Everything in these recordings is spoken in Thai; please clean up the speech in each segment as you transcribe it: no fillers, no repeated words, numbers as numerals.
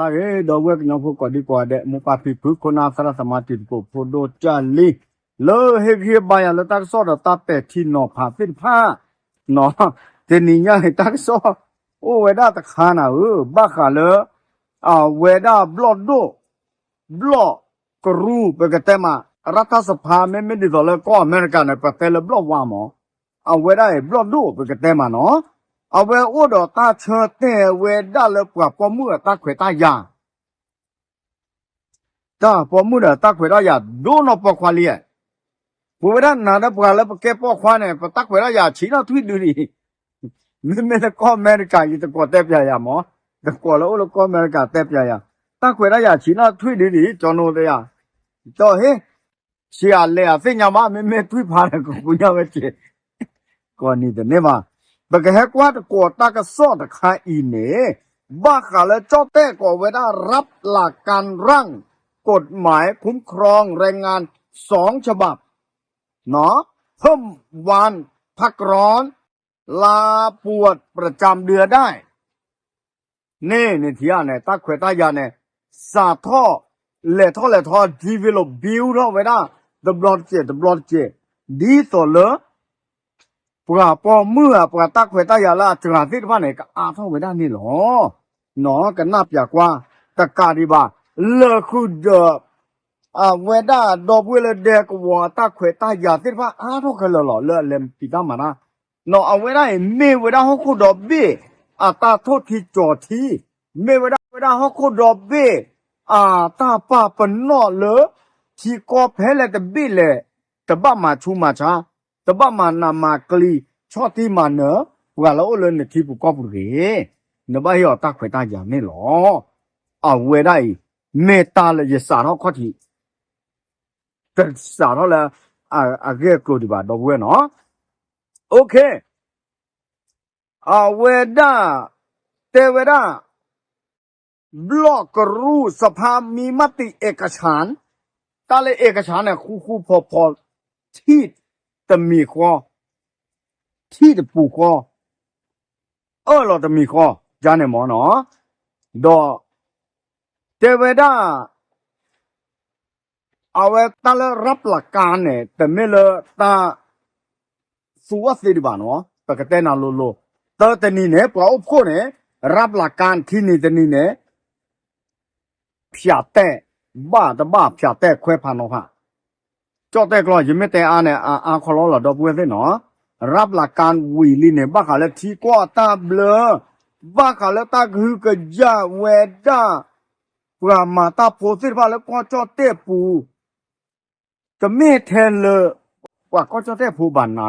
la ge do we no fu ko di ko de mu pa pi pu ko na sara samati ko pho do cha li lo he ge ba ya la ta so da ta pe thi no pha fit pha no te ni nya he ta so o we da ta kha na ba kha le we da blood do block กรูไปกแต่มารัฐสภาไม่ได้ตัวเลยก็อเมริกันในประเทศเลยบล็อกว่าหมอเอาไว้ได้บล็อกดูไปกแต่มาเนาะเอาไว้อุดตาเชิดแต่เวด้าเลยกว่าพอมือตาเขวตายาจ้าพอมือตาเขวตายาดูนอปควาลีผู้เวด้านาได้ปลาแล้วแกปอควาเนี่ยตาเขวตายาชีน่าทวีดูดิไม่ได้ก็อเมริกันยี่ตะกัวเต็บยาหมอตะกัวแล้วก็อเมริกันเต็บยาตาเขวตายาชีน่าทวีดูดิจอนูเดียတော့ဟဲ့ရှေ့လဲအသိညာမမဲတွေးပါတယ်ကိုညပဲချေကောနီတဲ့နေမှာဘကဟကွာတကောတကစောတခိုင်အီနေဘာကလည်းကြောက်တဲ့ကိုเวลารับหลักการร่างกฎหมายคุ้มครองแรงงาน2ฉบับเนาะเพิ่มวันพักร้อนลาปวดประจำเดือนได้นี่ที่อ่ะเนี่ยตาเขวตายาเนี่ยสาท่อlet อ develop build เวลา the blood เจดีต่อเลยปราปอเมื่อปราตักเวตายาละจังหวะที่ว่าไหนก็อาท่อเวลานี่หรอเนาะกันนับจากว่าตะการดีบ่าเลคือเดเวลาดอกเวลาเด็กว่าตักเวตายาที่ว่าอาท่อกันหรอเลเลมปีดามานะเนาะเอาเวลาเวลาเขาคูดอกเบตาโทษที่จอทีเวลาเขาคูดอกเบตาป้าปนนอเลยที่ก็เพลแต่บิเลยแต่บ้ามาชูมาช้าแต่บ้ามานามากลีชอบที่มาเนอะว่าเราเลยในที่ปุกก็ปุเรเนบ้าเหรอตาเขยตาอย่างนี้หรอเวได้เมตาเลยจะสารเขาข้อที่แต่สารเขาเลยเรียกกลัวดีบ่าดอกเวเนาะโอเคเวด้าเตเวด้าบล็อกรูสภามีมติเอกฉันท์ตาเลยเอกฉันท์เนี่ยคู่พอที่จะมีข้อที่จะปูข้อเราจะมีข้อจานเนี่ยหมอเนาะดอเทวดาเอาไว้ตาเลยรับหลักการเนี่ยแต่ไม่เลยตาสุวัสดิบาเนาะแต่ก็แต่นาโลแต่นี่เนี่ยพออุปโภคเนี่ยรับหลักการที่นี่แต่นี่เนี่ยဖြတ်တဲ့ဘာတဘာဖြတ်တဲ့ခွဲဖာနော်ဟာကြောက်တဲ့ကလောရမတဲ့အားနဲ့အာခလောလာတော့ပွဲသိနော်รับหลักการဝီလီနဲ့ဘာခလည်းတီကွာတာဘလဘာခလည်းတာခုကကြဝဲတာပရမာတာပိုစစ်ဘာလည်းကောကြောက်တဲ့ပူတမေထဲလว่าကောကြောက်တဲ့ပူဘာနာ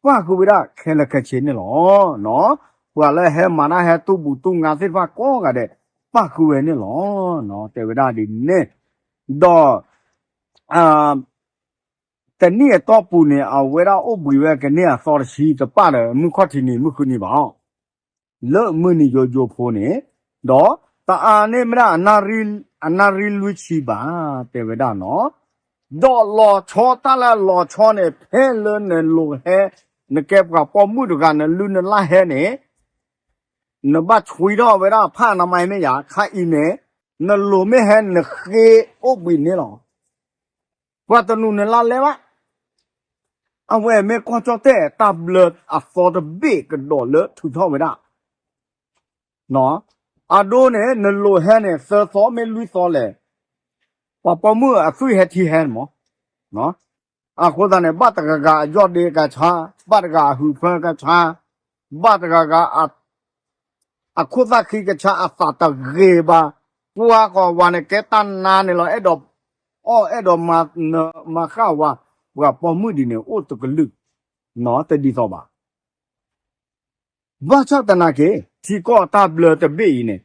ว่าခုဝိရခဲလခချင်းနေလောနော်ว่าလည်းဟဲမာနာဟဲတူဘူးတူငါစစ်ဘာကောကတဲ့ป้าคือเวนี่หรอเนาะแต่เวลาดิเนี่ยดอแต่เนี่ยต่อปูเนี่ยเอาเวลาอบวิเวกันเนี่ยสอดชีจะป้าเลยมึงข้อที่นี่มึงคือนี่บ่เลอะมึงนี่โยโพเนี่ยดอตาเนี่ยไม่ได้อนาริลุชีบ้าแต่เวลาเนาะดอหล่อชอตาละหล่อชอเนี่ยเพลเลนเนี่ยลูเฮเนี่ยแกกับปอมุดกันเนี่ยลุนละเฮเนี่ยนบัดคุยรอเวลาผ้าทำไมไม่อยากข้าอีเมนลูไม่เห็นนเคโอบินนี่หรอว่าตนูนลาเลวะเอาไว้เมก็จะเตะตับเลือดฟอร์ดบีกระโดดเลือดถูกท่อไม่ได้เนาะดูเนี่ยนลูเห็นเนี่ยเสือซ้อไม่ลุยซ้อเลยว่าพอมือซุยเฮทีเห็นมั้งเนาะคนตาเนี่ยบัดกะยอดเดกะชาบัดกะหูเฟกะชาบัดกะခုသခိကချာအဖတာရေပါပူဟာကောဝါနေကဲတန်နာနေလောအဲ့တော့မခါဝါပေါ်မှုဒီနေအိုတကလူနော်တဒီတော့ပါဘာချတနာကေဒီကောတာဘလတဘေးနေ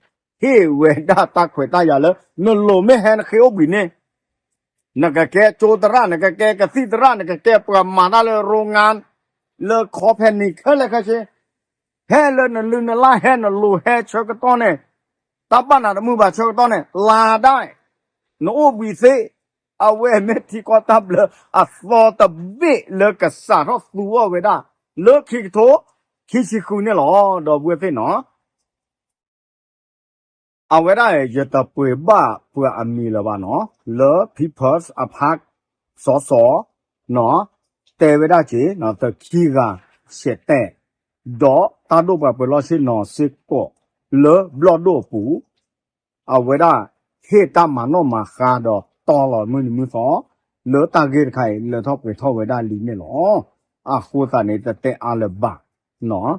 ဟေဝေဒတာခွေတာရလနလိုမဲဟန်ခေအိုဘီနေနကကဲချိုတရနကကဲကစီတရနကကဲပရမာနာလေโรงงานเลခေါ်ဖက်နိခလဲခချင်းဟဲလနလူနလာဟဲနလူဟဲချောကတောနဲ့တပနာတမှုပါချောကတောနဲ့လာได้နိုဘီစေအဝဲမက်တီကောတပ်လအဖောတဘိလကစားတော့သူဝဲတာလခိတိုခိစီခုနဲ့လောတော့ဘွေဖေနော် เอาไว้ได้จะตะป่วยบ้าเพื่ออามีละบ้าเนาะเลอพิพอสอพักสอสอเนาะแต่ไว้ได้จีเนาะตะขี้กาเสร็จแต่ดอตาดูแบบเปลอสิเนาะสิก็เลอบลอดูปูเอาไว้ได้เฮตามาโนมาคาดอตอหลอมือสอเลอตาเกตไข่เลอทอไปทอไว้ได้ลีเนี่ยหรออ่ะโคตาเนี่ยแต่อาเลบะเนาะ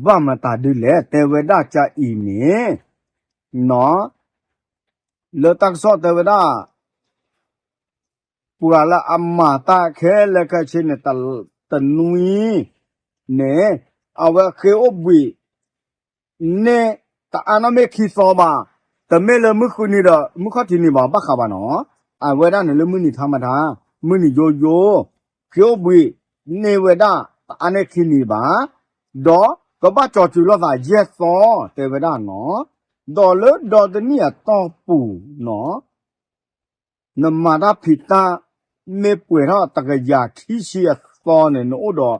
ว่ามาตาดูแลแต่ไว้ได้จะอีเนี่ยเนาะเลอตักซอแต่เวลาปัวละอัมมาตาแค่ละก็เช่นตะนุยเนเอาไว้เคอบวีเนตาอานาเมคิซอบาแต่เมลมุคุนี่ดอมุขที่นี่บ่บักขบาเนาะอ่ะเวลาเนี่ยมุนี่ธรรมดามุนี่โยโย่เคอบวีเนเวดาอันเนคินี่บ่ดอก็บ่จอจุลอว่าเยสอแต่เวลาเนาะดอเลดอตเนี่ยตอปูเนาะนมาดาพิตาเมป่วยเราตะกยาขี้เชียซอนเนี่ยโนดอ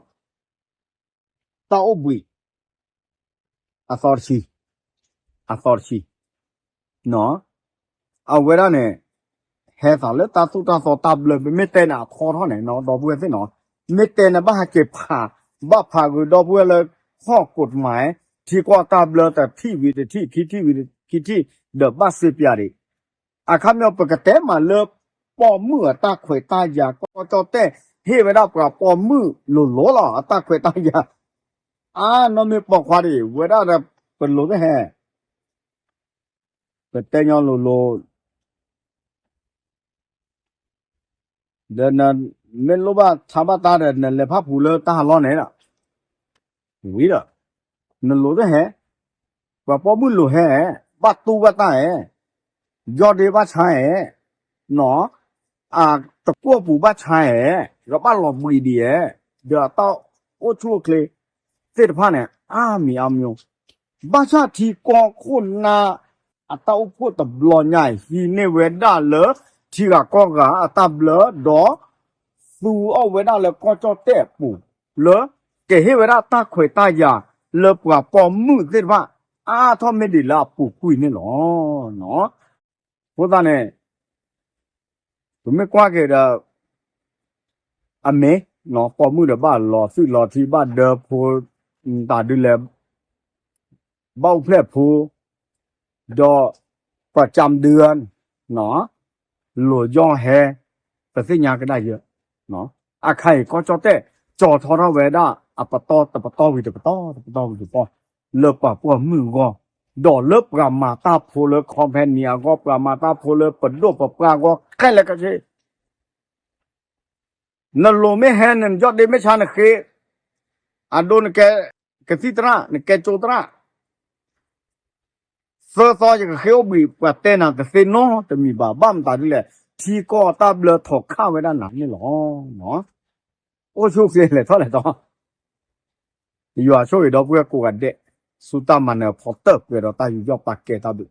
ตาอบวีอธอริทีเนาะเอาเวลาเนี่ยเฮสาเลตาสุตาสอตาเบลไม่เตนะคอเท่าไหนเนาะดอกบัวสิเนาะไม่เตนะบ้าเก็บผ่าบ้าผ่าคือดอกบัวเลยข้อกฎหมายที่กว่าตาเบลแต่ที่วิธีที่คิดที่วิธีคิดที่เดอะบัสเซียดิอาคำเนี่ยปกติมาเลิกปอมือตาข่อยตายาก็จอแต่เฮเวลาปราปอมือหลุดล้อละตาข่อยตายาน้องมีปอกควาดิเวลาเนี่ยเป็นหลุดแห่เป็นเตยอนหลุดเดินนั้นเมลูบ้าชาวบ้านตาเดินนั่นเลยพับผูเลตาล้อไหนล่ะวิละนั่นหลุดแห่ว่าปอมือหลุดแห่บัดตูบัดตาแห่ยอดเดบัดชายแห่เนาะ ตะกั่วปูบ้าชายเราบ้านหลอบุรีดีเดี๋ยวต่อโอ้ชั่วเคลเสร็จพันเนี่ยมีอามีบ้าชาทีกอคนนาตาอุปตบลอใหญ่ฮีเนเวด้าเลที่กากอกาตาเบลดอสูเอาเวด้าเลก็จอเตะปูเลเกเฮเวด้าตาข่อยตายาเลปว่าปอมมือเสร็จว่าทอมไม่ดีละปูคุยนี่หรอเนาะพวกนั้นเนี่ยผมไม่กว่าเกิดอเมเนาะปอมือเดบ้านรอซื้อรอที่บ้านเดอโพตาดูแลเบ้าแพร่โพดอประจำเดือนเนาะหลัวย่อแฮแต่สิ่งยาก็ได้เยอะเนาะใครก็จอแต่จอทอราเวด้าปะตอตะปะตอวิตะปะตอตะปะตอวิตะปอเลิกปะพวกมือก็ดอเลิกปรามาตาโพเลคอมเพนเนียก็ปรามาตาโพเลปดโดปปราก็ใครแล้วก็ใช่นั่นโลไม่แฮนนั่นยอดเดไม่ชานะเคโดนแกสิตระแกโจตระเซอร์ซอจะเคบีปะเตนะแต่เซโนแต่มีบาบ้ามตาดิแหละที่ก็ตาเบลถกข้าวไว้ด้านหลังนี่หรอเนาะโอ้ชุกเสียเลยเท่าไหร่ต่ออยู่ช่วยดอกเบี้ยกูกันเดสุตามันเนี่ยพอเติบเกิดเราตายอยู่ยอดปากเกตาบิ